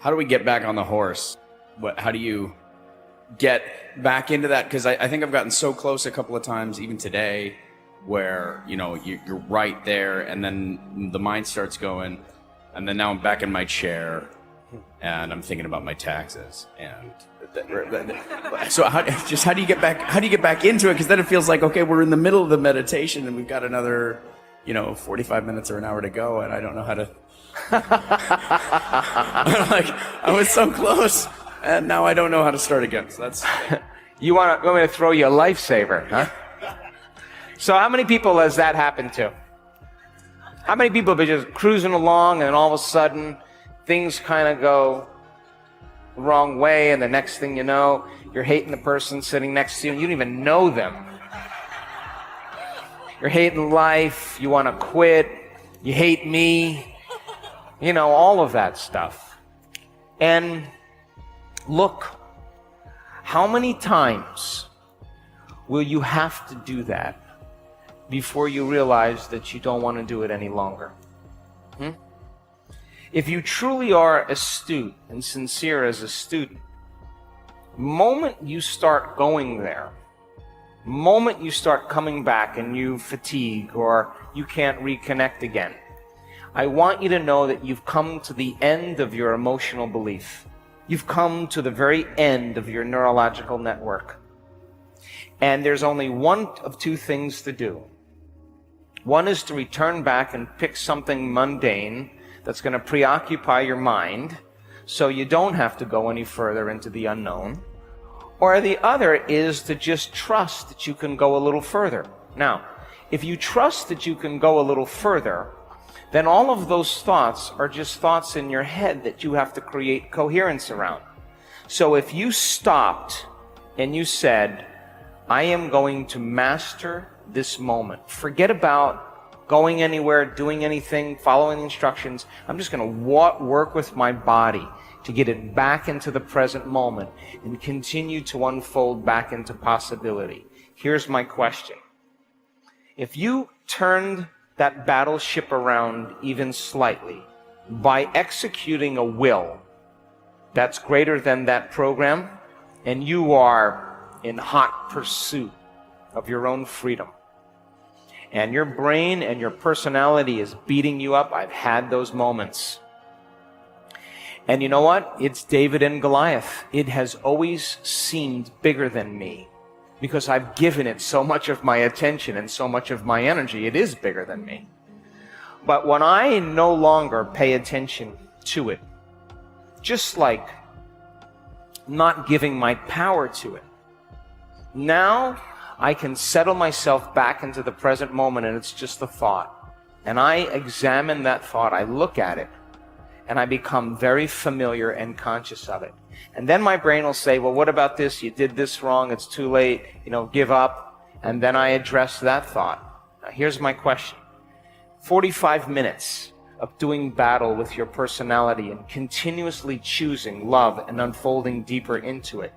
how do we get back on the horse? How do you get back into that? Because I think I've gotten so close a couple of times, even today, where, you know, you're right there, and then the mind starts going, and then now I'm back in my chair, and I'm thinking about my taxes, and so how do you get back? How do you get back into it? Because then it feels like, okay, we're in the middle of the meditation, and we've got another, 45 minutes or an hour to go, and I don't know how to. Like, I was so close, and now I don't know how to start again. So that's. You want me to throw you a lifesaver, huh? So how many people has that happened to? How many people have been just cruising along, and all of a sudden things kind of go the wrong way, and the next thing you know, you're hating the person sitting next to you, and you don't even know them. You're hating life, you want to quit, you hate me, all of that stuff. And look, how many times will you have to do that before you realize that you don't want to do it any longer? If you truly are astute and sincere as a student, the moment you start going there, the moment you start coming back and you fatigue or you can't reconnect again, I want you to know that you've come to the end of your emotional belief. You've come to the very end of your neurological network. And there's only one of two things to do. One is to return back and pick something mundane that's going to preoccupy your mind so you don't have to go any further into the unknown. Or the other is to just trust that you can go a little further. Now, if you trust that you can go a little further, then all of those thoughts are just thoughts in your head that you have to create coherence around. So if you stopped and you said, I am going to master this moment. Forget about going anywhere, doing anything, following instructions. I'm just going to work with my body to get it back into the present moment and continue to unfold back into possibility. Here's my question. If you turned that battleship around even slightly by executing a will that's greater than that program, and you are in hot pursuit of your own freedom, and your brain and your personality is beating you up. I've had those moments. And you know what? It's David and Goliath. It has always seemed bigger than me because I've given it so much of my attention and so much of my energy. It is bigger than me. But when I no longer pay attention to it, just like not giving my power to it, now I can settle myself back into the present moment, and it's just a thought. And I examine that thought, I look at it, and I become very familiar and conscious of it. And then my brain will say, well, what about this? You did this wrong, it's too late, give up. And then I address that thought. Now here's my question. 45 minutes of doing battle with your personality and continuously choosing love and unfolding deeper into it.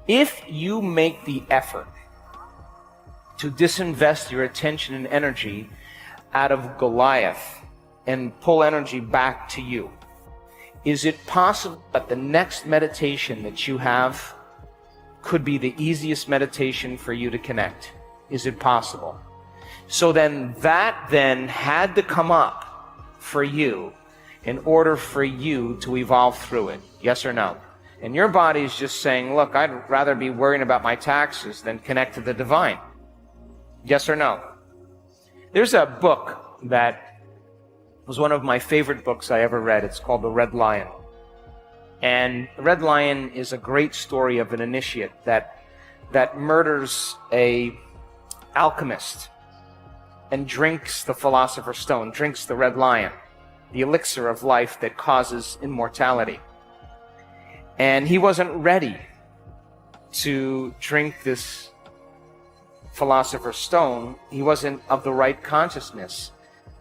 If you make the effort to disinvest your attention and energy out of Goliath and pull energy back to you, is it possible that the next meditation that you have could be the easiest meditation for you to connect? Is it possible? So then that had to come up for you in order for you to evolve through it. Yes or no? And your body's just saying, look, I'd rather be worrying about my taxes than connect to the divine. Yes or no? There's a book that was one of my favorite books I ever read. It's called The Red Lion. And The Red Lion is a great story of an initiate that murders a alchemist and drinks the Philosopher's Stone, drinks the Red Lion, the elixir of life that causes immortality. And he wasn't ready to drink this Philosopher's Stone. He wasn't of the right consciousness.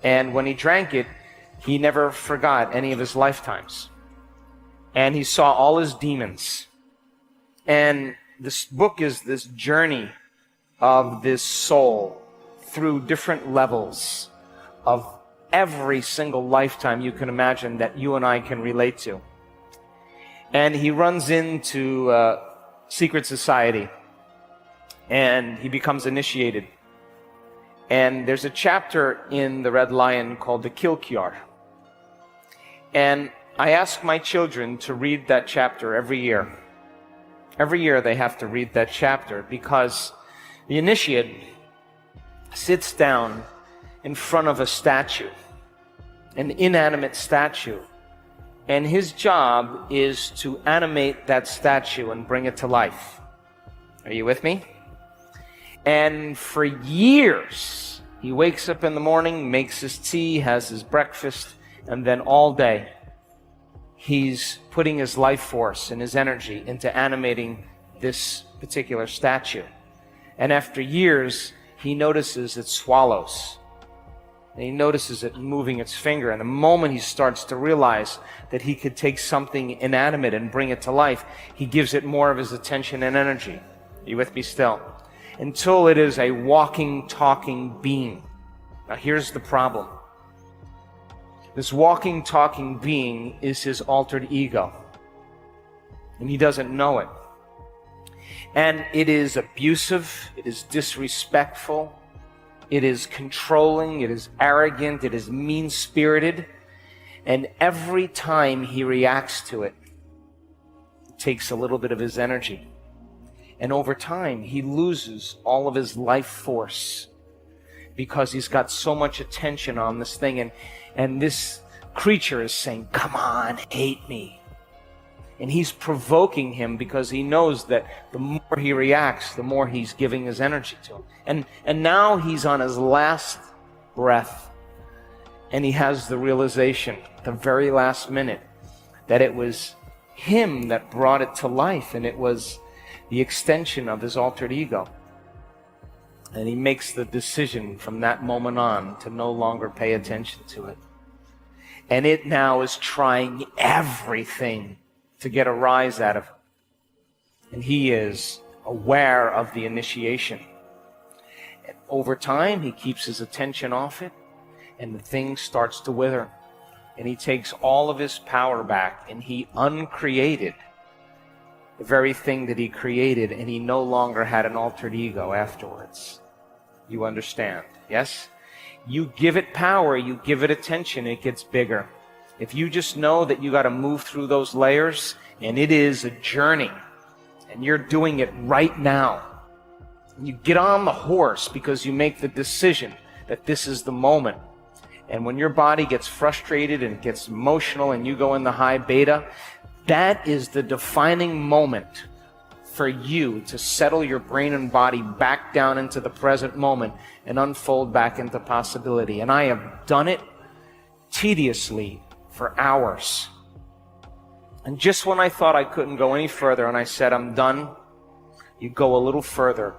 And when he drank it, he never forgot any of his lifetimes. And he saw all his demons. And this book is this journey of this soul through different levels of every single lifetime you can imagine that you and I can relate to. And he runs into secret society, and he becomes initiated. And there's a chapter in the Red Lion called the Kilkyar. And I ask my children to read that chapter every year. Every year they have to read that chapter, because the initiate sits down in front of a statue, an inanimate statue, and his job is to animate that statue and bring it to life. Are you with me? And for years, he wakes up in the morning, makes his tea, has his breakfast, and then all day, he's putting his life force and his energy into animating this particular statue. And after years, he notices it swallows. And he notices it moving its finger. And the moment he starts to realize that he could take something inanimate and bring it to life, he gives it more of his attention and energy. Are you with me still? Until it is a walking, talking being. Now here's the problem. This walking, talking being is his altered ego. And he doesn't know it. And it is abusive, it is disrespectful, it is controlling, it is arrogant, it is mean-spirited. And every time he reacts to it, it takes a little bit of his energy. And over time, he loses all of his life force because he's got so much attention on this thing. And this creature is saying, come on, hate me. And he's provoking him because he knows that the more he reacts, the more he's giving his energy to him. And now he's on his last breath. And he has the realization, the very last minute, that it was him that brought it to life. And it was the extension of his altered ego. And he makes the decision from that moment on to no longer pay attention to it. And it now is trying everything to get a rise out of him. And he is aware of the initiation. And over time, he keeps his attention off it, and the thing starts to wither. And he takes all of his power back, and he uncreated the very thing that he created, and he no longer had an altered ego afterwards. You understand? Yes? You give it power, you give it attention, it gets bigger. If you just know that you got to move through those layers, and it is a journey, and you're doing it right now. You get on the horse because you make the decision that this is the moment. And when your body gets frustrated and gets emotional and you go in the high beta, that is the defining moment for you to settle your brain and body back down into the present moment and unfold back into possibility. And I have done it tediously for hours. And just when I thought I couldn't go any further and I said, I'm done, you go a little further.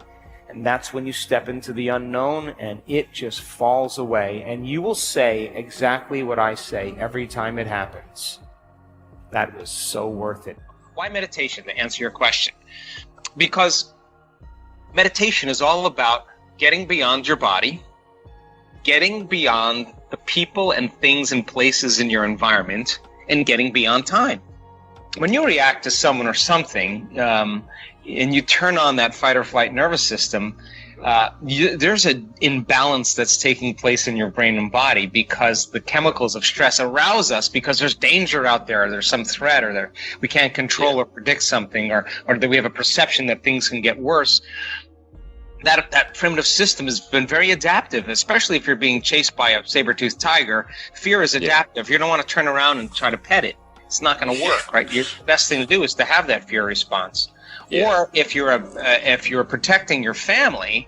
And that's when you step into the unknown and it just falls away. And you will say exactly what I say every time it happens. That was so worth it. Why meditation, to answer your question? Because meditation is all about getting beyond your body, getting beyond the people and things and places in your environment, and getting beyond time. When you react to someone or something, and you turn on that fight or flight nervous system, there's an imbalance that's taking place in your brain and body because the chemicals of stress arouse us because there's danger out there, or there's some threat, or we can't control or predict something, or that we have a perception that things can get worse. That primitive system has been very adaptive, especially if you're being chased by a saber-toothed tiger. Fear is adaptive. You don't want to turn around and try to pet it. It's not going to work, right? The best thing to do is to have that fear response. Or if you're protecting your family,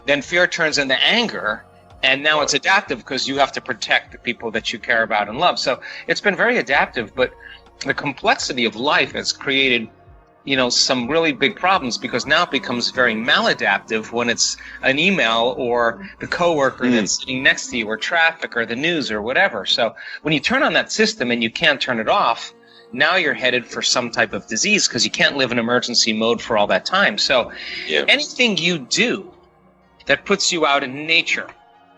then fear turns into anger, and now it's adaptive because you have to protect the people that you care about and love. So it's been very adaptive, but the complexity of life has created, some really big problems, because now it becomes very maladaptive when it's an email or the coworker that's sitting next to you, or traffic or the news or whatever. So when you turn on that system and you can't turn it off, now you're headed for some type of disease because you can't live in emergency mode for all that time. So anything you do that puts you out in nature,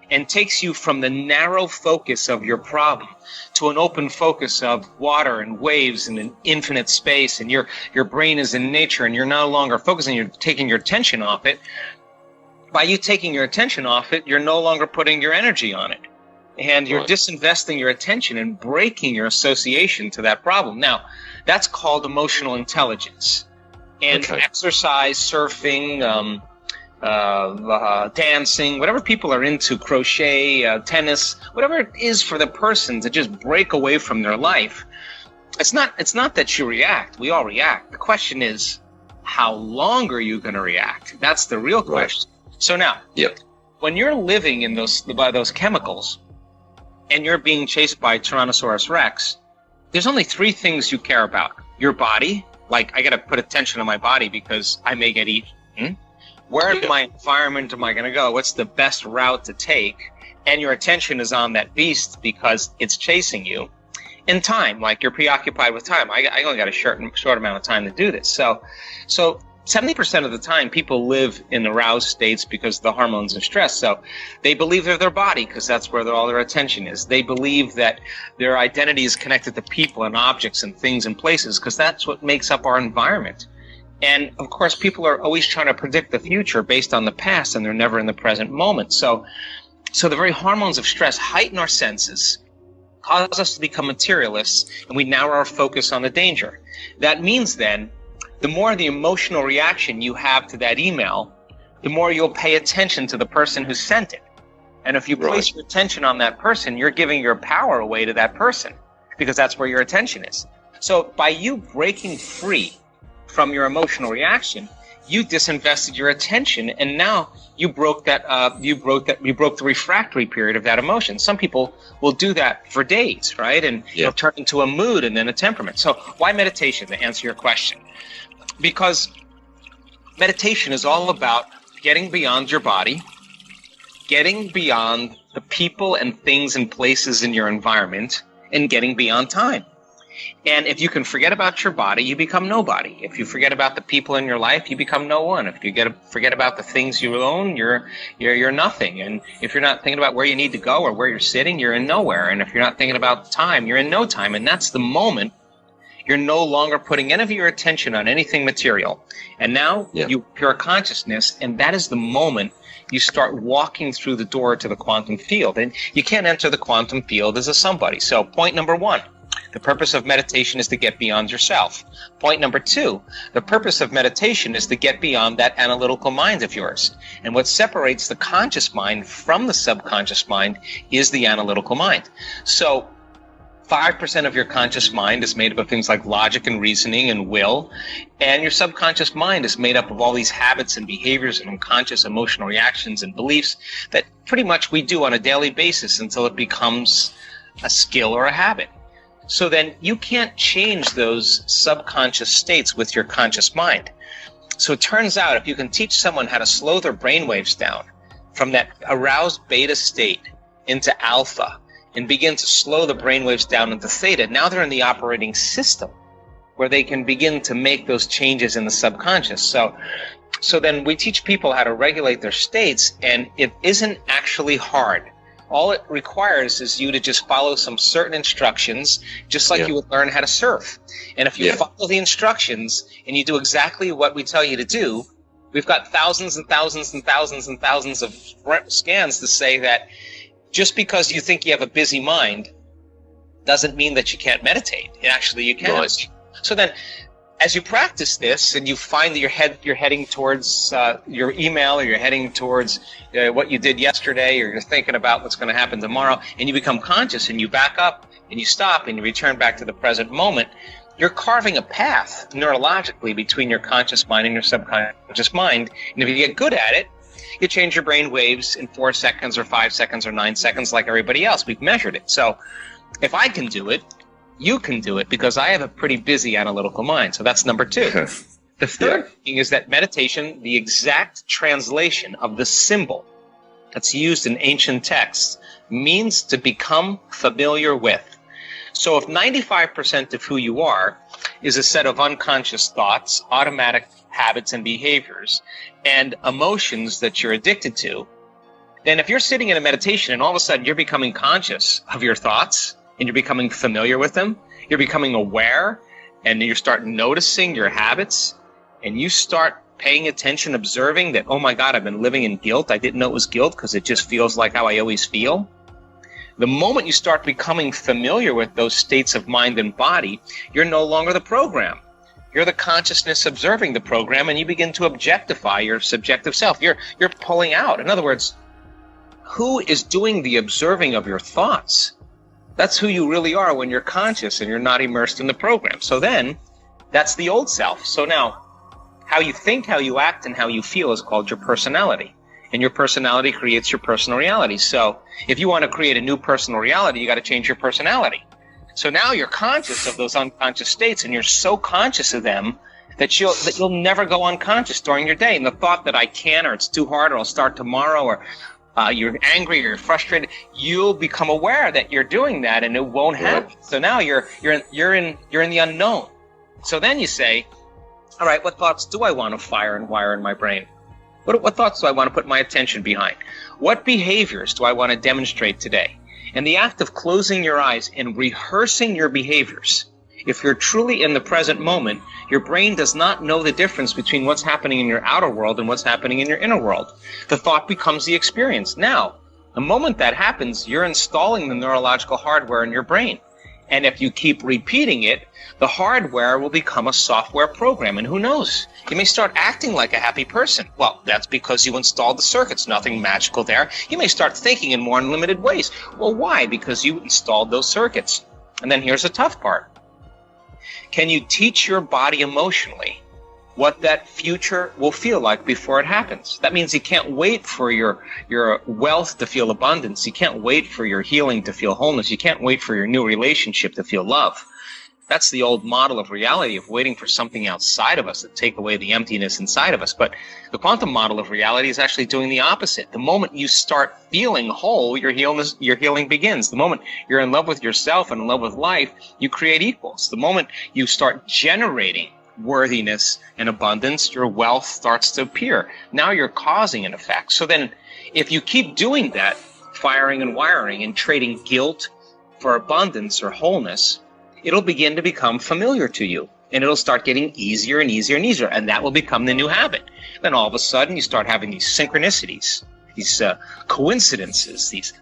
and takes you from the narrow focus of your problem to an open focus of water and waves and an infinite space, and your brain is in nature, and you're no longer focusing, you're taking your attention off it. By you taking your attention off it, you're no longer putting your energy on it. And you're disinvesting your attention and breaking your association to that problem. Now, that's called emotional intelligence. And exercise, surfing, dancing, whatever people are into, crochet, tennis, whatever it is for the person to just break away from their life, it's not that you react. We all react. The question is, how long are you going to react? That's the real question. So now, when you're living in by those chemicals and you're being chased by Tyrannosaurus Rex, there's only three things you care about. Your body, like I got to put attention on my body because I may get eaten. Where in my environment am I going to go? What's the best route to take? And your attention is on that beast because it's chasing you. And time, like you're preoccupied with time. I only got a short amount of time to do this. So 70% of the time, people live in aroused states because of the hormones of stress. So they believe they're their body because that's where all their attention is. They believe that their identity is connected to people and objects and things and places because that's what makes up our environment. And, of course, people are always trying to predict the future based on the past, and they're never in the present moment. So the very hormones of stress heighten our senses, cause us to become materialists, and we narrow our focus on the danger. That means then, the more the emotional reaction you have to that email, the more you'll pay attention to the person who sent it. And if you place your attention on that person, you're giving your power away to that person because that's where your attention is. So by you breaking free from your emotional reaction, you disinvested your attention, and now you broke the refractory period of that emotion. Some people will do that for days, right? And it'll turn into a mood and then a temperament. So why meditation, to answer your question? Because meditation is all about getting beyond your body, getting beyond the people and things and places in your environment, and getting beyond time. And if you can forget about your body, you become nobody. If you forget about the people in your life, you become no one. If you forget about the things you own, you're nothing. And if you're not thinking about where you need to go or where you're sitting, you're in nowhere. And if you're not thinking about time, you're in no time. And that's the moment you're no longer putting any of your attention on anything material. And now you pure consciousness, and that is the moment you start walking through the door to the quantum field. And you can't enter the quantum field as a somebody. So point number one. The purpose of meditation is to get beyond yourself. Point number two, the purpose of meditation is to get beyond that analytical mind of yours. And what separates the conscious mind from the subconscious mind is the analytical mind. So 5% of your conscious mind is made up of things like logic and reasoning and will, and your subconscious mind is made up of all these habits and behaviors and unconscious emotional reactions and beliefs that pretty much we do on a daily basis until it becomes a skill or a habit. So then you can't change those subconscious states with your conscious mind. So it turns out if you can teach someone how to slow their brainwaves down from that aroused beta state into alpha and begin to slow the brainwaves down into theta, now they're in the operating system where they can begin to make those changes in the subconscious. So then we teach people how to regulate their states, and it isn't actually hard. All it requires is you to just follow some certain instructions, just like you would learn how to surf. And if you follow the instructions and you do exactly what we tell you to do, we've got thousands and thousands and thousands and thousands of scans to say that just because you think you have a busy mind doesn't mean that you can't meditate. Actually, you can. Right. So then, as you practice this and you find that you're heading towards your email, or you're heading towards what you did yesterday, or you're thinking about what's going to happen tomorrow, and you become conscious and you back up and you stop and you return back to the present moment, you're carving a path neurologically between your conscious mind and your subconscious mind. And if you get good at it, you change your brain waves in 4 seconds or 5 seconds or 9 seconds like everybody else. We've measured it. So if I can do it, you can do it, because I have a pretty busy analytical mind. So that's number two. The third thing is that meditation, the exact translation of the symbol that's used in ancient texts, means to become familiar with. So if 95% of who you are is a set of unconscious thoughts, automatic habits and behaviors, and emotions that you're addicted to, then if you're sitting in a meditation and all of a sudden you're becoming conscious of your thoughts and you're becoming familiar with them, you're becoming aware, and you start noticing your habits, and you start paying attention, observing that, oh my God, I've been living in guilt. I didn't know it was guilt because it just feels like how I always feel. The moment you start becoming familiar with those states of mind and body, you're no longer the program. You're the consciousness observing the program, and you begin to objectify your subjective self. You're pulling out. In other words, who is doing the observing of your thoughts? That's who you really are when you're conscious and you're not immersed in the program. So then, that's the old self. So now, how you think, how you act, and how you feel is called your personality. And your personality creates your personal reality. So if you want to create a new personal reality, you got to change your personality. So now you're conscious of those unconscious states, and you're so conscious of them that you'll never go unconscious during your day. And the thought that I can't, or it's too hard, or I'll start tomorrow, or you're angry, or you're frustrated, you'll become aware that you're doing that, and it won't happen. So now you're in the unknown. So then you say, all right, what thoughts do I want to fire and wire in my brain? What thoughts do I want to put my attention behind? What behaviors do I want to demonstrate today? And the act of closing your eyes and rehearsing your behaviors, if you're truly in the present moment, your brain does not know the difference between what's happening in your outer world and what's happening in your inner world. The thought becomes the experience. Now, the moment that happens, you're installing the neurological hardware in your brain. And if you keep repeating it, the hardware will become a software program. And who knows? You may start acting like a happy person. Well, that's because you installed the circuits. Nothing magical there. You may start thinking in more unlimited ways. Well, why? Because you installed those circuits. And then here's the tough part. Can you teach your body emotionally what that future will feel like before it happens? That means you can't wait for your wealth to feel abundance. You can't wait for your healing to feel wholeness. You can't wait for your new relationship to feel love. That's the old model of reality, of waiting for something outside of us to take away the emptiness inside of us. But the quantum model of reality is actually doing the opposite. The moment you start feeling whole, your healing begins. The moment you're in love with yourself and in love with life, you create equals. The moment you start generating worthiness and abundance, your wealth starts to appear. Now you're causing an effect. So then if you keep doing that, firing and wiring and trading guilt for abundance or wholeness, it'll begin to become familiar to you, and it'll start getting easier and easier and easier, and that will become the new habit. Then all of a sudden you start having these synchronicities, these coincidences, these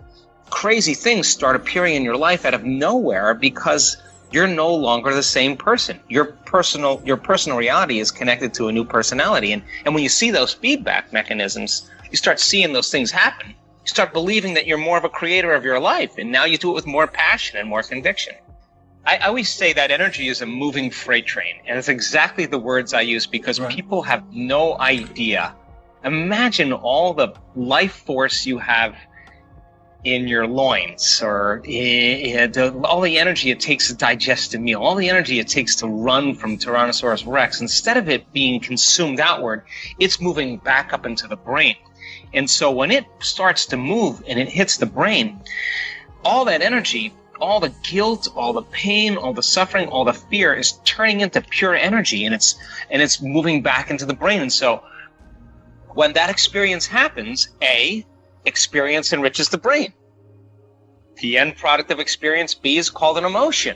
crazy things start appearing in your life out of nowhere because you're no longer the same person. Your personal reality is connected to a new personality, and when you see those feedback mechanisms, you start seeing those things happen. You start believing that you're more of a creator of your life, and now you do it with more passion and more conviction. I always say that energy is a moving freight train, and it's exactly the words I use because people have no idea. Imagine all the life force you have in your loins, or all the energy it takes to digest a meal, all the energy it takes to run from Tyrannosaurus Rex. Instead of it being consumed outward, it's moving back up into the brain. And so when it starts to move and it hits the brain, all that energy, all the guilt, all the pain, all the suffering, all the fear is turning into pure energy, and it's moving back into the brain. And so when that experience happens, experience enriches the brain. The end product of experience, B, is called an emotion.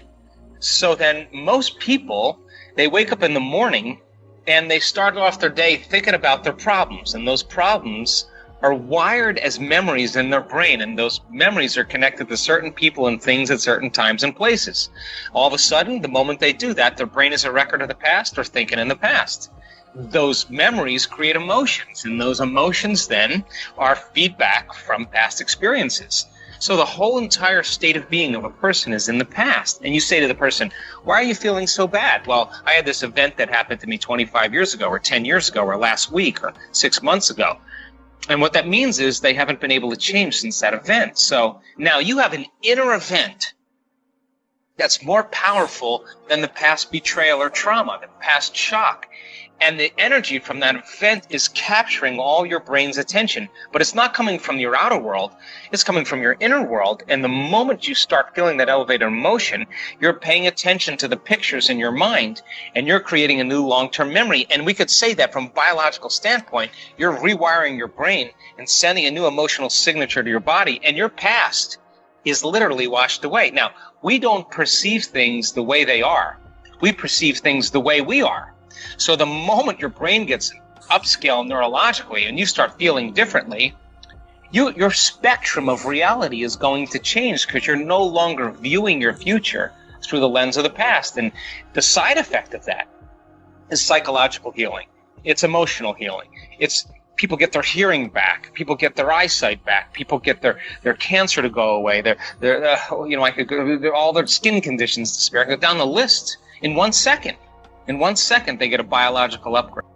So then most people, they wake up in the morning and they start off their day thinking about their problems, and those problems are wired as memories in their brain, and those memories are connected to certain people and things at certain times and places. All of a sudden, the moment they do that, their brain is a record of the past or thinking in the past. Those memories create emotions, and those emotions then are feedback from past experiences. So the whole entire state of being of a person is in the past. And you say to the person, why are you feeling so bad? Well, I had this event that happened to me 25 years ago, or 10 years ago, or last week, or 6 months ago. And what that means is they haven't been able to change since that event. So now you have an inner event that's more powerful than the past betrayal or trauma, the past shock. And the energy from that event is capturing all your brain's attention. But it's not coming from your outer world. It's coming from your inner world. And the moment you start feeling that elevated emotion, you're paying attention to the pictures in your mind, and you're creating a new long-term memory. And we could say that from a biological standpoint, you're rewiring your brain and sending a new emotional signature to your body, and your past is literally washed away. Now, we don't perceive things the way they are. We perceive things the way we are. So the moment your brain gets upscale neurologically and you start feeling differently, your spectrum of reality is going to change, because you're no longer viewing your future through the lens of the past. And the side effect of that is psychological healing. It's emotional healing. It's people get their hearing back. People get their eyesight back. People get their cancer to go away. All their skin conditions disappear. I could go down the list in 1 second. In 1 second, they get a biological upgrade.